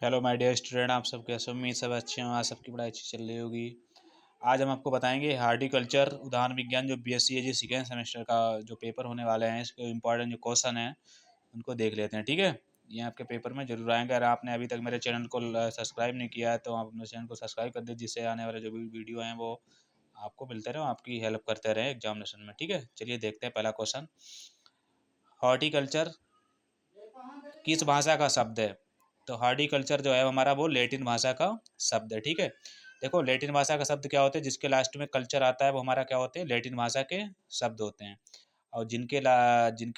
Hello my dear student, आप सब कैसे हो? उम्मीद सब अच्छे हों, आज सबकी पढ़ाई अच्छी चल रही होगी। आज हम आपको बताएंगे हार्टिकल्चर उद्यान विज्ञान जो BSc सेकेंड सेमेस्टर का जो पेपर होने वाले हैं, इसके इंपॉर्टेंट जो क्वेश्चन हैं उनको देख लेते हैं। ठीक है, ये आपके पेपर में जरूर आएंगे। अगर आपने अभी तक मेरे चैनल को सब्सक्राइब नहीं किया है तो आप अपने चैनल को सब्सक्राइब कर दीजिए, जिससे आने वाले जो भी वीडियो हैं वो आपको मिलते रहे, आपकी हेल्प करते रहे एग्जामिनेशन में। ठीक है, चलिए देखते हैं पहला क्वेश्चन। हॉर्टिकल्चर किस भाषा का शब्द है? तो हॉर्टिकल्चर जो है हमारा वो लैटिन भाषा का शब्द है। ठीक है, देखो लैटिन भाषा का शब्द क्या होते हैं, जिसके लास्ट में कल्चर आता है वो हमारा क्या होते हैं, लैटिन भाषा के शब्द होते हैं। और जिनके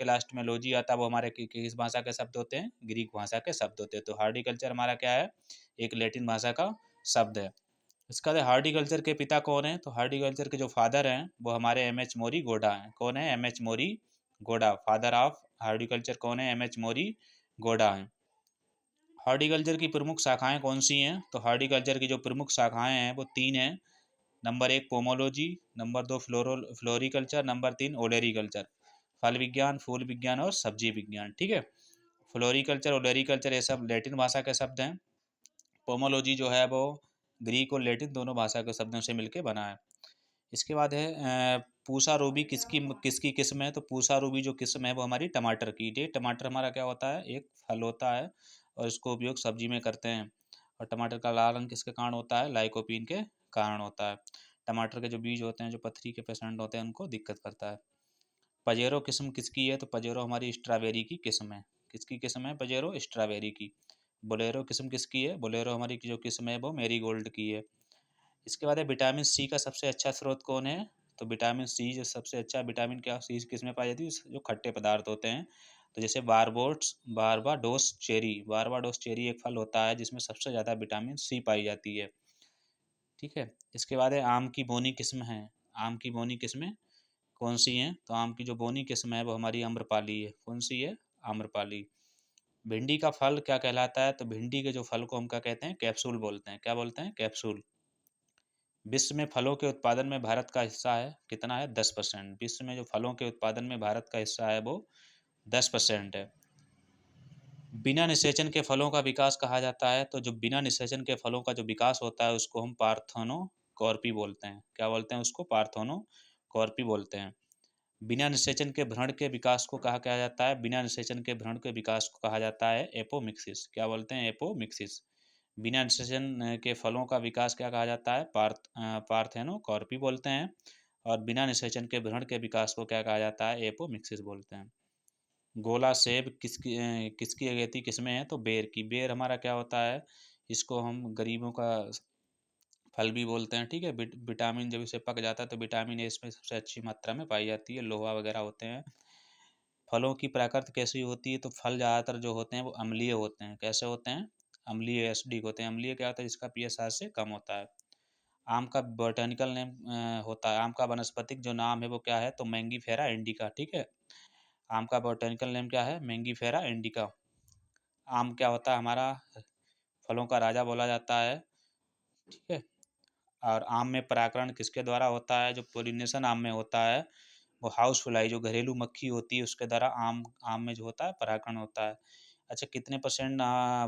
लास्ट में लॉजी आता है वो हमारे किस भाषा के शब्द होते हैं, ग्रीक भाषा के शब्द होते हैं। तो हॉर्टिकल्चर हमारा क्या है, एक लैटिन भाषा का शब्द है। इसका हॉर्टिकल्चर के पिता कौन है? तो हॉर्टिकल्चर के जो फादर हैं वो हमारे MH मोरी गोडा हैं। कौन है? MH मोरी गोडा। फादर ऑफ हॉर्टिकल्चर कौन है? MH मोरी गोडा है। हॉर्टिकल्चर की प्रमुख शाखाएं कौन सी हैं? तो हॉर्टिकल्चर की जो प्रमुख शाखाएं हैं वो तीन हैं। Number 1 pomology, number 2 floriculture, number 3 olericulture. फल विज्ञान, फूल विज्ञान और सब्जी विज्ञान। ठीक है, फ्लोरिकल्चर ओलेरिकल्चर ये सब लैटिन भाषा के शब्द हैं। पोमोलॉजी जो है वो ग्रीक और लैटिन दोनों भाषा के शब्दों से मिलकर बना है। इसके बाद है पूसा रूबी किसकी किसकी किस्म है? तो पूसा रूबी जो किस्म है वो हमारी टमाटर की। ये टमाटर हमारा क्या होता है, एक फल होता है और इसको उपयोग सब्जी में करते हैं। और टमाटर का लाल रंग किसके कारण होता है? लाइकोपीन के कारण होता है। टमाटर के जो बीज होते हैं, जो पथरी के पेशेंट होते हैं, उनको दिक्कत करता है। पजेरो किस्म किसकी है? तो पजेरो हमारी स्ट्रॉबेरी की किस्म है। किसकी किस्म है? पजेरो स्ट्रॉबेरी की। बोलेरो किस्म किसकी है? बोलेरो हमारी जो किस्म है वो मैरीगोल्ड की है। इसके बाद है विटामिन सी का सबसे अच्छा स्रोत कौन है? तो विटामिन सी जो सबसे अच्छा विटामिन क्या सी किस में पाई जाती है? जो खट्टे पदार्थ होते हैं। तो जैसे बारबाडोस चेरी एक फल होता है जिसमें सबसे ज़्यादा विटामिन सी पाई जाती है। ठीक है, इसके बाद है आम की बोनी किस्म है। आम की बोनी किस्में कौन सी हैं? तो आम की जो बोनी किस्म है वो हमारी आम्रपाली है। कौन सी है? आम्रपाली। भिंडी का फल क्या कहलाता है? तो भिंडी के जो फल को हम क्या कहते हैं? कैप्सूल बोलते हैं। क्या बोलते हैं? कैप्सूल। विश्व में फलों के उत्पादन में भारत का हिस्सा है कितना है? 10%। विश्व में जो फलों के उत्पादन में भारत का हिस्सा है वो 10% है। बिना निषेचन के फलों का विकास कहा जाता है। तो जो बिना निषेचन के फलों का जो विकास होता है उसको हम पार्थेनोकॉर्पी बोलते हैं। क्या बोलते हैं उसको? पार्थेनोकॉर्पी बोलते हैं। बिना निषेचन के भ्रण के विकास को कहा क्या जाता है? बिना निषेचन के भ्रण के विकास को कहा जाता है एपोमिक्सिस। क्या बोलते हैं? एपोमिक्सिस। बिना निषेचन के फलों का विकास क्या कहा जाता है? पार्थेनोकॉर्पी बोलते हैं। और बिना निषेचन के भ्रण के विकास को क्या कहा जाता है? एपोमिक्सिस बोलते हैं। गोला सेब किसकी अगेती किस्में हैं? तो बेर की। बेर हमारा क्या होता है? इसको हम गरीबों का फल भी बोलते हैं। ठीक है, विटामिन जब इसे पक जाता है तो विटामिन ए इसमें सबसे अच्छी मात्रा में पाई जाती है, लोहा वगैरह होते हैं। फलों की प्रकृति कैसी होती है? तो फल ज़्यादातर जो होते हैं वो अम्लीय होते हैं। कैसे होते हैं? अम्लीय, एसिडिक होते हैं। अम्लीय क्या होता है? जिसका pH 7 से कम होता है। आम का बॉटनिकल नेम होता है, आम का वनस्पतिक जो नाम है वो क्या है? तो मैंगीफेरा इंडिका। ठीक है, आम का बॉटनिकल नेम क्या है? Mangifera indica. आम क्या होता है हमारा? फलों का राजा बोला जाता है। ठीक है, और आम में परागण किसके द्वारा होता है? जो पोलिनेशन आम में होता है वो हाउस फ्लाई जो घरेलू मक्खी होती है उसके द्वारा आम आम में जो होता है परागण होता है। अच्छा, कितने परसेंट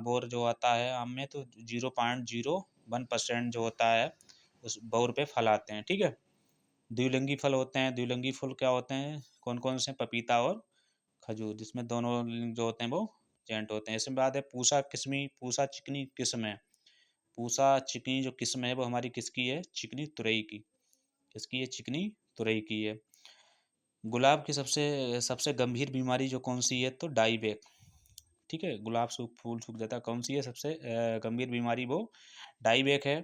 बोर जो आता है आम में? तो 0.01% जो होता है उस बोर पे फल आते हैं। ठीक है, द्विलिंगी फल होते हैं। द्विलिंगी फल क्या होते हैं? कौन कौन से? पपीता और खजूर, जिसमें दोनों लिंग जो होते हैं वो जेंट होते हैं। इसमें बात है पूसा चिकनी किस्म है। पूसा चिकनी जो किस्म है वो हमारी किसकी है? चिकनी तुरई की। किसकी है? चिकनी तुरई की है। गुलाब की सबसे सबसे गंभीर बीमारी जो कौन सी है? तो डाईबैक। ठीक है, गुलाब फूल सूख जाता है, कौन सी है सबसे गंभीर बीमारी? वो डाईबैक है।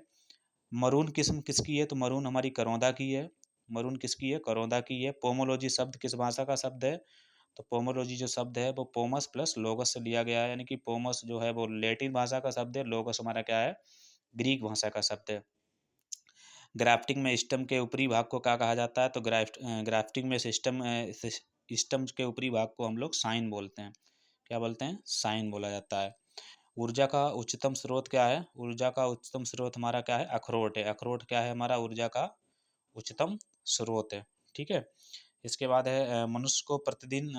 मरून किस्म किसकी है? तो मरून हमारी करौंदा की है। मरून किसकी है? करौंदा की है। पोमोलॉजी शब्द किस भाषा का शब्द है? तो पोमोलॉजी जो शब्द है वो पोमस प्लस लोगस से लिया गया है, यानी कि पोमस जो है वो लैटिन भाषा का शब्द है, लोगस हमारा क्या है? ग्रीक भाषा का शब्द है। ग्राफ्टिंग में स्टेम के ऊपरी भाग को क्या कहा जाता है? तो ग्राफ्टिंग में स्टेम के ऊपरी भाग को हम लोग साइन बोलते हैं। क्या बोलते हैं? साइन बोला जाता है। ऊर्जा का उच्चतम स्रोत क्या है? ऊर्जा का उच्चतम स्रोत हमारा क्या है? अखरोट है। अखरोट क्या है हमारा? ऊर्जा का उच्चतम स्रोत है। ठीक है, इसके बाद है मनुष्य को प्रतिदिन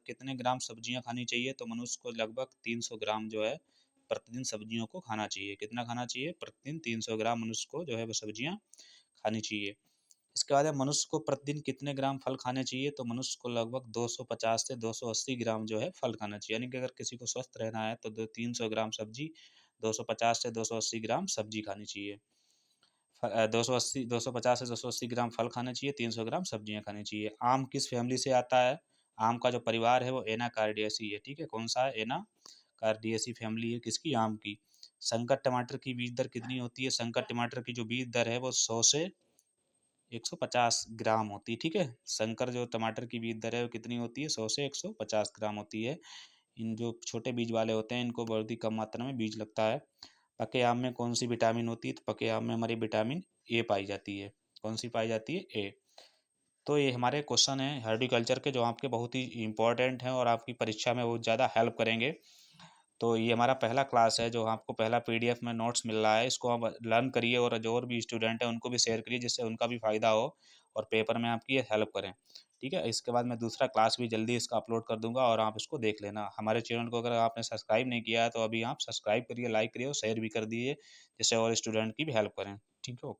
कितने ग्राम सब्जियां खानी चाहिए? तो मनुष्य को लगभग 300 ग्राम जो है प्रतिदिन सब्जियों को खाना चाहिए। कितना खाना चाहिए? प्रतिदिन 300 ग्राम मनुष्य को जो है वो सब्जियाँ खानी चाहिए। इसके बाद है मनुष्य को प्रतिदिन कितने ग्राम फल खाने चाहिए? तो मनुष्य को लगभग 250 से 280 ग्राम जो है फल खाना चाहिए। यानी कि अगर किसी को स्वस्थ रहना है तो 300 ग्राम सब्जी, 250 से 280 ग्राम सब्जी खानी चाहिए। 250 से 280 ग्राम फल खाने चाहिए, 300 ग्राम सब्जियां खानी चाहिए। आम किस फैमिली से आता है? आम का जो परिवार है वो एनाकार्डियेसी है। ठीक है, कौन सा है? एनाकार्डियेसी फैमिली है किसकी? आम की। संकर टमाटर की बीज दर कितनी होती है? संकर टमाटर की जो बीज दर है वो 100 से 150 ग्राम होती है। ठीक है, संकर जो टमाटर की बीज दर है वो कितनी होती है? 100 से 150 ग्राम होती है। इन जो छोटे बीज वाले होते हैं इनको बहुत ही कम मात्रा में बीज लगता है। पके आम में कौन सी विटामिन होती है? तो पके आम में हमारी विटामिन ए पाई जाती है। कौन सी पाई जाती है? ए। तो ये हमारे क्वेश्चन हैं हॉर्टिकल्चर के जो आपके बहुत ही इंपॉर्टेंट हैं और आपकी परीक्षा में बहुत ज़्यादा हेल्प करेंगे। तो ये हमारा पहला क्लास है जो आपको पहला पीडीएफ में नोट्स मिल रहा है, इसको आप लर्न करिए और जो और भी स्टूडेंट हैं उनको भी शेयर करिए जिससे उनका भी फ़ायदा हो और पेपर में आपकी हेल्प करें। ठीक है, इसके बाद मैं दूसरा क्लास भी जल्दी इसका अपलोड कर दूंगा और आप इसको देख लेना। हमारे चैनल को अगर आपने सब्सक्राइब नहीं किया है तो अभी आप सब्सक्राइब करिए, लाइक करिए और शेयर भी कर दीजिए जिससे और स्टूडेंट की भी हेल्प करें। ठीक है, ओके।